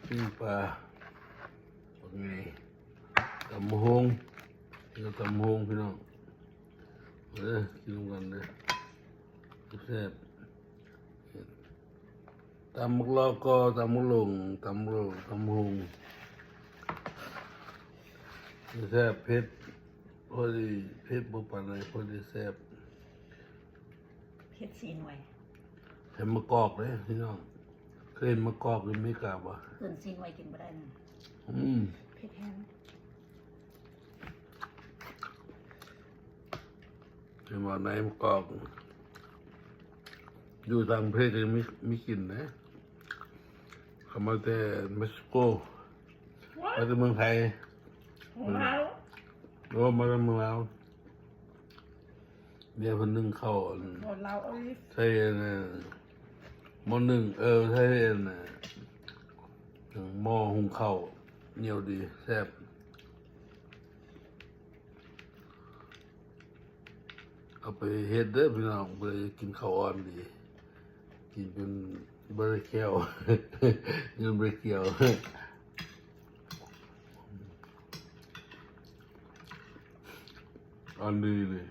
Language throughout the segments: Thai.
ปิ้งปลาเป็นไงตำฮงเราตำฮงพี่น้องกินกันเลยแซ่บตำมุกลอกก็ตำมุกลงตำโลตำฮงแซ่บเผ็ดพอดีเผ็ดบุปผาเลยพอดีแซ่บ เผ็ด4 หน่วยเห็นมะกอกเลยพี่น้องเคยเห็นมะกอกหรือไม่กล้าบ่เกิน4 หน่วยกินไม่ได้นะเผ็ดแห้งเห็นว่าไหนมะกอกอยู่ต่างประเทศยังไม่กินนะเขามาแต่เม็กซิโกมาแต่เมืองไทยโอ้มาจากเมืองลาวเมียคนนึงเข้าใช่เนี่ยหม้อนึ่งใช่เนี่ยหม้อหุงข้าวเหนียวดีแซ่บเอาไปเฮ็ดเด้อพี่น้องไปกินข้าวอ่อนดีกินเป็นบะเคียวเงินบะเคียวอ่อนดีเลย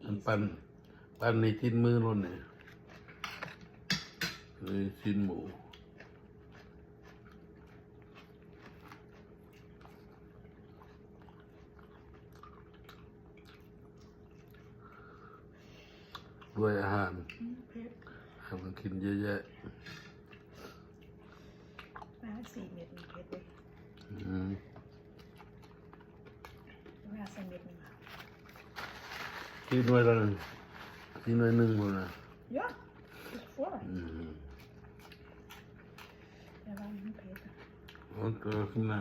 มันปั้นในชิ้นมือเราเนี่ยเลยชิ้นหมูด้วยอาหารให้มันกินเยอะแยะ4 เม็ดมีเผ็ดเลย4 เม็ดนึงกินหน่วยละกินหน่วยหนึ่งหมดนะเยอะแต่ว่ามันเผ็ดโอ้ตัวขึ้นหน้า